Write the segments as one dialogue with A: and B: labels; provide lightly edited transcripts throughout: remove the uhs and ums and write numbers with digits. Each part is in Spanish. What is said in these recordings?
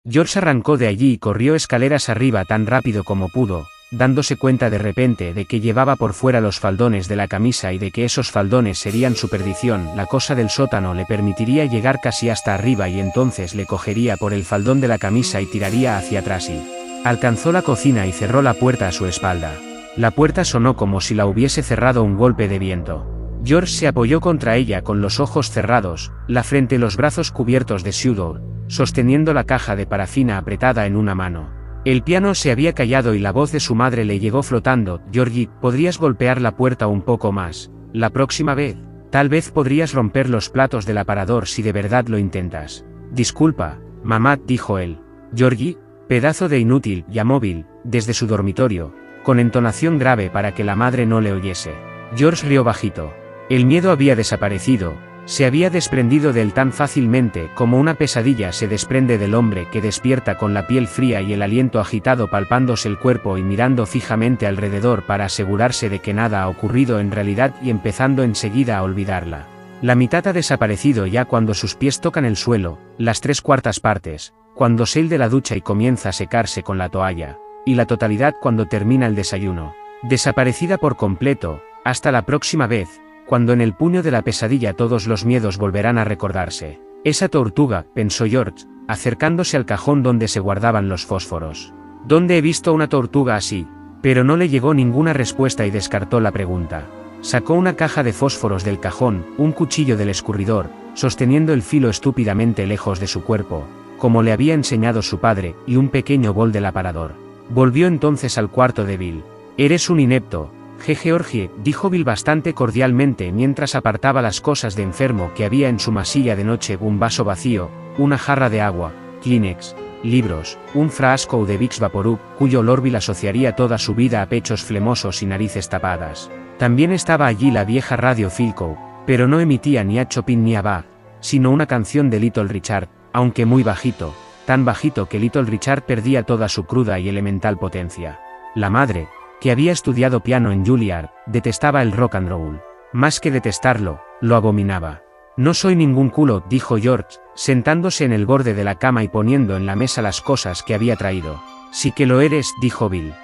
A: George arrancó de allí y corrió escaleras arriba tan rápido como pudo, dándose cuenta de repente de que llevaba por fuera los faldones de la camisa y de que esos faldones serían su perdición. La cosa del sótano le permitiría llegar casi hasta arriba y entonces le cogería por el faldón de la camisa y tiraría hacia atrás y alcanzó la cocina y cerró la puerta a su espalda. La puerta sonó como si la hubiese cerrado un golpe de viento. George se apoyó contra ella con los ojos cerrados, la frente y los brazos cubiertos de sudor, sosteniendo la caja de parafina apretada en una mano. El piano se había callado y la voz de su madre le llegó flotando. Georgie, ¿podrías golpear la puerta un poco más? La próxima vez. Tal vez podrías romper los platos del aparador si de verdad lo intentas. Disculpa, mamá, dijo él. Georgie, pedazo de inútil, llamó Bill, desde su dormitorio, con entonación grave para que la madre no le oyese. George rió bajito. El miedo había desaparecido, se había desprendido de él tan fácilmente como una pesadilla se desprende del hombre que despierta con la piel fría y el aliento agitado palpándose el cuerpo y mirando fijamente alrededor para asegurarse de que nada ha ocurrido en realidad y empezando enseguida a olvidarla. La mitad ha desaparecido ya cuando sus pies tocan el suelo, las 3/4 partes, cuando sale de la ducha y comienza a secarse con la toalla, y la totalidad cuando termina el desayuno. Desaparecida por completo, hasta la próxima vez, cuando en el puño de la pesadilla todos los miedos volverán a recordarse. Esa tortuga, pensó George, acercándose al cajón donde se guardaban los fósforos. ¿Dónde he visto una tortuga así? Pero no le llegó ninguna respuesta y descartó la pregunta. Sacó una caja de fósforos del cajón, un cuchillo del escurridor, sosteniendo el filo estúpidamente lejos de su cuerpo, como le había enseñado su padre, y un pequeño bol del aparador. Volvió entonces al cuarto de Bill. «Eres un inepto, Georgie», dijo Bill bastante cordialmente mientras apartaba las cosas de enfermo que había en su masilla de noche: un vaso vacío, una jarra de agua, Kleenex, libros, un frasco de Vicks Vaporub, cuyo olor Bill asociaría toda su vida a pechos flemosos y narices tapadas. También estaba allí la vieja radio Philco, pero no emitía ni a Chopin ni a Bach, sino una canción de Little Richard, aunque muy bajito, tan bajito que Little Richard perdía toda su cruda y elemental potencia. La madre, que había estudiado piano en Juilliard, detestaba el rock and roll. Más que detestarlo, lo abominaba. «No soy ningún culo», dijo George, sentándose en el borde de la cama y poniendo en la mesa las cosas que había traído. «Sí que lo eres», dijo Bill.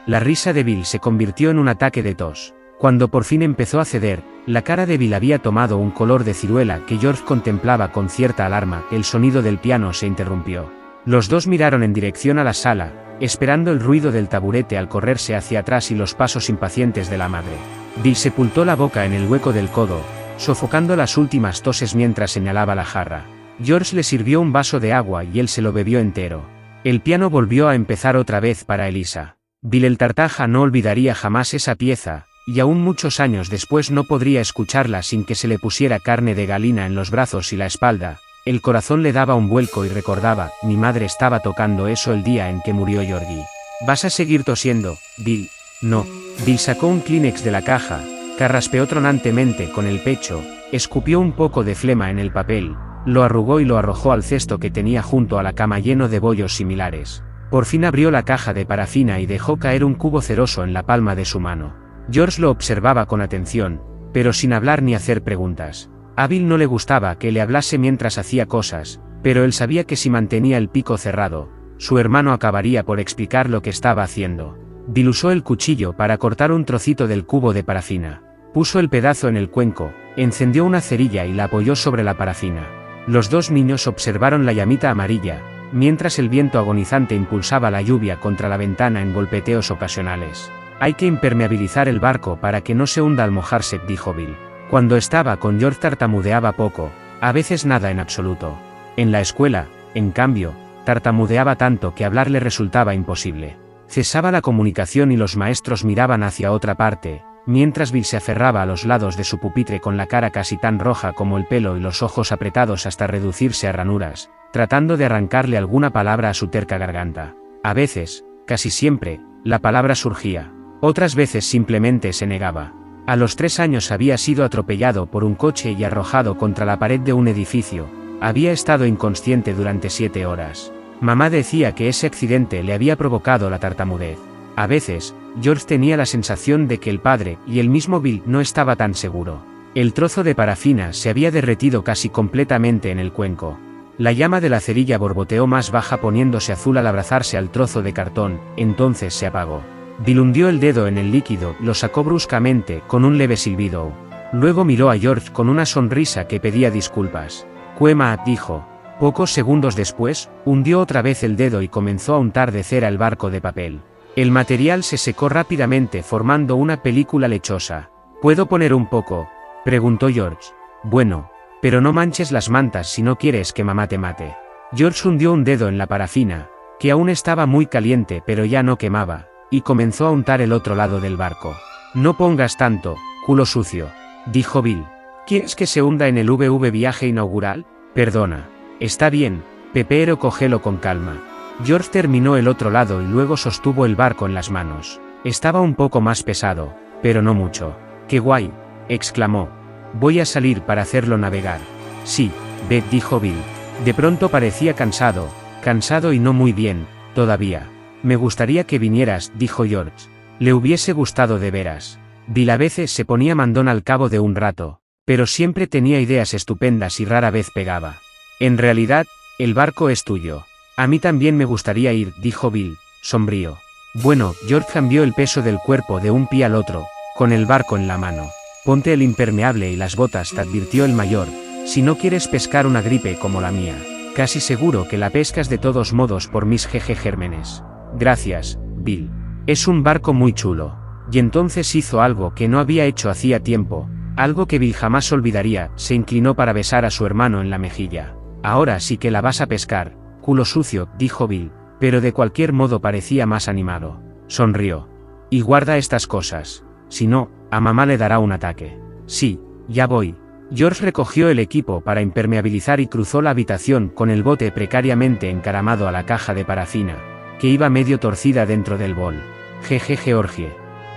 A: La risa de Bill se convirtió en un ataque de tos. Cuando por fin empezó a ceder, la cara de Bill había tomado un color de ciruela que George contemplaba con cierta alarma. El sonido del piano se interrumpió. Los dos miraron en dirección a la sala, esperando el ruido del taburete al correrse hacia atrás y los pasos impacientes de la madre. Bill sepultó la boca en el hueco del codo, sofocando las últimas toses mientras señalaba la jarra. George le sirvió un vaso de agua y él se lo bebió entero. El piano volvió a empezar otra vez para Elisa. Bill el Tartaja no olvidaría jamás esa pieza, y aún muchos años después no podría escucharla sin que se le pusiera carne de gallina en los brazos y la espalda. El corazón le daba un vuelco y recordaba: mi madre estaba tocando eso el día en que murió Georgie. «¿Vas a seguir tosiendo, Bill?» «No». Bill sacó un Kleenex de la caja, carraspeó tronantemente con el pecho, escupió un poco de flema en el papel, lo arrugó y lo arrojó al cesto que tenía junto a la cama lleno de bollos similares. Por fin abrió la caja de parafina y dejó caer un cubo ceroso en la palma de su mano. George lo observaba con atención, pero sin hablar ni hacer preguntas. A Bill no le gustaba que le hablase mientras hacía cosas, pero él sabía que si mantenía el pico cerrado, su hermano acabaría por explicar lo que estaba haciendo. Bill usó el cuchillo para cortar un trocito del cubo de parafina. Puso el pedazo en el cuenco, encendió una cerilla y la apoyó sobre la parafina. Los dos niños observaron la llamita amarilla, mientras el viento agonizante impulsaba la lluvia contra la ventana en golpeteos ocasionales. «Hay que impermeabilizar el barco para que no se hunda al mojarse», dijo Bill. Cuando estaba con George tartamudeaba poco, a veces nada en absoluto. En la escuela, en cambio, tartamudeaba tanto que hablar le resultaba imposible. Cesaba la comunicación y los maestros miraban hacia otra parte, mientras Bill se aferraba a los lados de su pupitre con la cara casi tan roja como el pelo y los ojos apretados hasta reducirse a ranuras, tratando de arrancarle alguna palabra a su terca garganta. A veces, casi siempre, la palabra surgía. Otras veces simplemente se negaba. A los 3 años había sido atropellado por un coche y arrojado contra la pared de un edificio. Había estado inconsciente durante 7 horas. Mamá decía que ese accidente le había provocado la tartamudez. A veces, George tenía la sensación de que el padre y el mismo Bill no estaba tan seguro. El trozo de parafina se había derretido casi completamente en el cuenco. La llama de la cerilla borboteó más baja poniéndose azul al abrazarse al trozo de cartón, entonces se apagó. Bill hundió el dedo en el líquido, lo sacó bruscamente, con un leve silbido. Luego miró a George con una sonrisa que pedía disculpas. Cuema, dijo. Pocos segundos después, hundió otra vez el dedo y comenzó a untar de cera el barco de papel. El material se secó rápidamente formando una película lechosa. ¿Puedo poner un poco?, preguntó George. Bueno, pero no manches las mantas si no quieres que mamá te mate. George hundió un dedo en la parafina, que aún estaba muy caliente pero ya no quemaba, y comenzó a untar el otro lado del barco. No pongas tanto, culo sucio, dijo Bill. ¿Quieres que se hunda en el VV viaje inaugural? Perdona. Está bien, pero cógelo con calma. George terminó el otro lado y luego sostuvo el barco en las manos. Estaba un poco más pesado, pero no mucho. ¡Qué guay!, exclamó. Voy a salir para hacerlo navegar. Sí, Beth, dijo Bill. De pronto parecía cansado y no muy bien, todavía. Me gustaría que vinieras, dijo George. Le hubiese gustado de veras. Bill a veces se ponía mandón al cabo de un rato, pero siempre tenía ideas estupendas y rara vez pegaba. En realidad, el barco es tuyo. A mí también me gustaría ir, dijo Bill, sombrío. Bueno, George cambió el peso del cuerpo de un pie al otro, con el barco en la mano. Ponte el impermeable y las botas, te advirtió el mayor, si no quieres pescar una gripe como la mía. Casi seguro que la pescas de todos modos por mis jeje gérmenes. Gracias, Bill. Es un barco muy chulo. Y entonces hizo algo que no había hecho hacía tiempo, algo que Bill jamás olvidaría, se inclinó para besar a su hermano en la mejilla. Ahora sí que la vas a pescar, culo sucio, dijo Bill, pero de cualquier modo parecía más animado. Sonrió. Y guarda estas cosas. Si no, a mamá le dará un ataque. Sí, ya voy. George recogió el equipo para impermeabilizar y cruzó la habitación con el bote precariamente encaramado a la caja de parafina, que iba medio torcida dentro del bol. Jeje Georgie.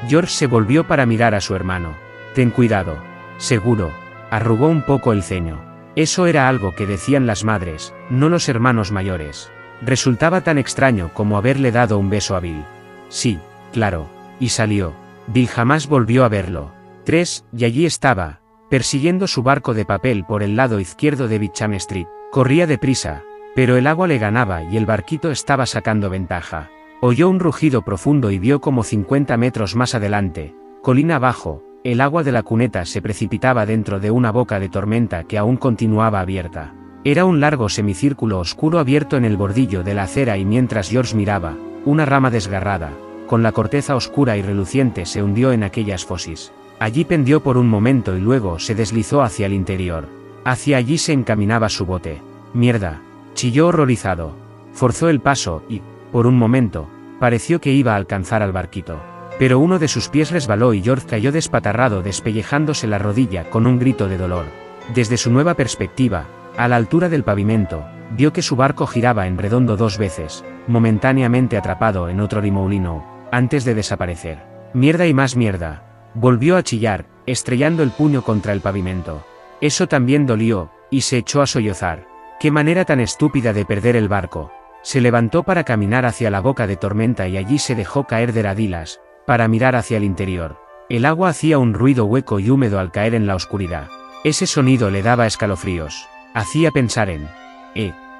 A: George se volvió para mirar a su hermano. Ten cuidado. Seguro. Arrugó un poco el ceño. Eso era algo que decían las madres, no los hermanos mayores. Resultaba tan extraño como haberle dado un beso a Bill. Sí, claro. Y salió. Bill jamás volvió a verlo. 3, y allí estaba, persiguiendo su barco de papel por el lado izquierdo de Beecham Street. Corría deprisa, pero el agua le ganaba y el barquito estaba sacando ventaja. Oyó un rugido profundo y vio como 50 metros más adelante, colina abajo, el agua de la cuneta se precipitaba dentro de una boca de tormenta que aún continuaba abierta. Era un largo semicírculo oscuro abierto en el bordillo de la acera y mientras George miraba, una rama desgarrada, con la corteza oscura y reluciente se hundió en aquellas fosis. Allí pendió por un momento y luego se deslizó hacia el interior. Hacia allí se encaminaba su bote. Mierda, chilló horrorizado. Forzó el paso y, por un momento, pareció que iba a alcanzar al barquito. Pero uno de sus pies resbaló y George cayó despatarrado despellejándose la rodilla con un grito de dolor. Desde su nueva perspectiva, a la altura del pavimento, vio que su barco giraba en redondo 2 veces, momentáneamente atrapado en otro remolino, antes de desaparecer. Mierda y más mierda. Volvió a chillar, estrellando el puño contra el pavimento. Eso también dolió, y se echó a sollozar. Qué manera tan estúpida de perder el barco. Se levantó para caminar hacia la boca de tormenta y allí se dejó caer de radilas, para mirar hacia el interior. El agua hacía un ruido hueco y húmedo al caer en la oscuridad. Ese sonido le daba escalofríos. Hacía pensar en...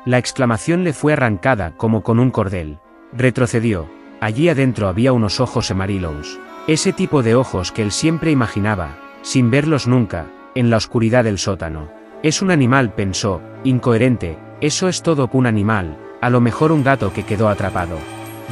A: La exclamación le fue arrancada como con un cordel. Retrocedió. Allí adentro había unos ojos amarillos. Ese tipo de ojos que él siempre imaginaba, sin verlos nunca, en la oscuridad del sótano. Es un animal, pensó, incoherente, eso es todo un animal, a lo mejor un gato que quedó atrapado.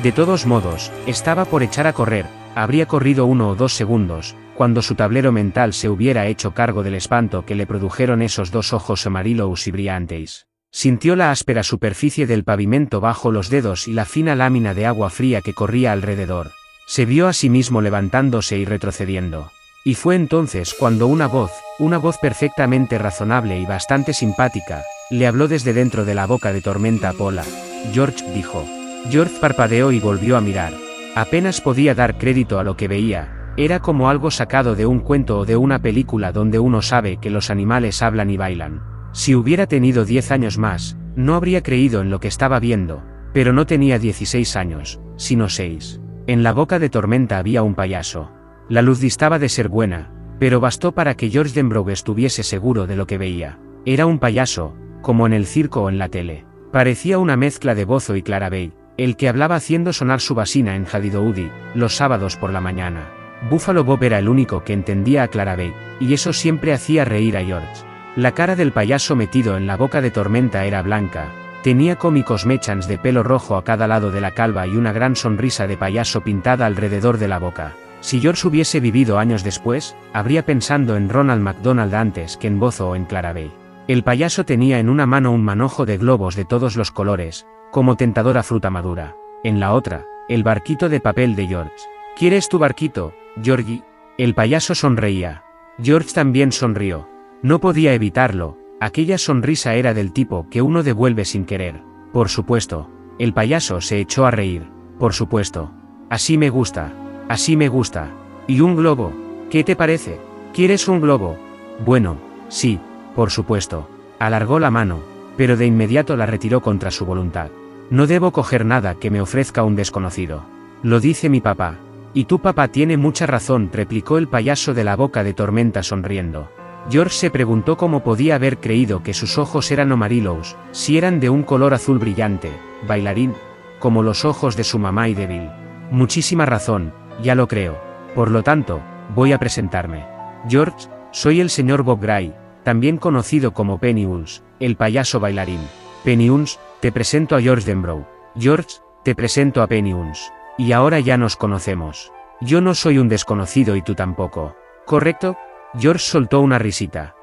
A: De todos modos, estaba por echar a correr, habría corrido 1 o 2 segundos, cuando su tablero mental se hubiera hecho cargo del espanto que le produjeron esos 2 ojos amarillos y brillantes. Sintió la áspera superficie del pavimento bajo los dedos y la fina lámina de agua fría que corría alrededor. Se vio a sí mismo levantándose y retrocediendo. Y fue entonces cuando una voz perfectamente razonable y bastante simpática, le habló desde dentro de la boca de tormenta Pola. George, dijo. George parpadeó y volvió a mirar. Apenas podía dar crédito a lo que veía, era como algo sacado de un cuento o de una película donde uno sabe que los animales hablan y bailan. Si hubiera tenido 10 años más, no habría creído en lo que estaba viendo, pero no tenía 16 años, sino 6. En la boca de tormenta había un payaso. La luz distaba de ser buena, pero bastó para que George Denbrough estuviese seguro de lo que veía. Era un payaso, como en el circo o en la tele. Parecía una mezcla de Bozo y Clarabelle, el que hablaba haciendo sonar su basina en Jadidoudi, los sábados por la mañana. Buffalo Bob era el único que entendía a Clarabelle, y eso siempre hacía reír a George. La cara del payaso metido en la boca de Tormenta era blanca, tenía cómicos mechans de pelo rojo a cada lado de la calva y una gran sonrisa de payaso pintada alrededor de la boca. Si George hubiese vivido años después, habría pensado en Ronald McDonald antes que en Bozo o en Clarabelle. El payaso tenía en una mano un manojo de globos de todos los colores, como tentadora fruta madura. En la otra, el barquito de papel de George. ¿Quieres tu barquito, Georgie? El payaso sonreía. George también sonrió. No podía evitarlo, aquella sonrisa era del tipo que uno devuelve sin querer. Por supuesto. El payaso se echó a reír. Por supuesto. Así me gusta. Así me gusta. ¿Y un globo? ¿Qué te parece? ¿Quieres un globo? Bueno, sí, por supuesto. Alargó la mano, pero de inmediato la retiró contra su voluntad. No debo coger nada que me ofrezca un desconocido. Lo dice mi papá. Y tu papá tiene mucha razón, replicó el payaso de la boca de Tormenta sonriendo. George se preguntó cómo podía haber creído que sus ojos eran amarillos, si eran de un color azul brillante, bailarín, como los ojos de su mamá y de Bill. Muchísima razón, ya lo creo. Por lo tanto, voy a presentarme. George, soy el señor Bob Gray, también conocido como Pennyuls, el payaso bailarín. Pennyuls, te presento a George Denbrough. George, te presento a Pennyuls. Y ahora ya nos conocemos. Yo no soy un desconocido y tú tampoco. ¿Correcto? George soltó una risita.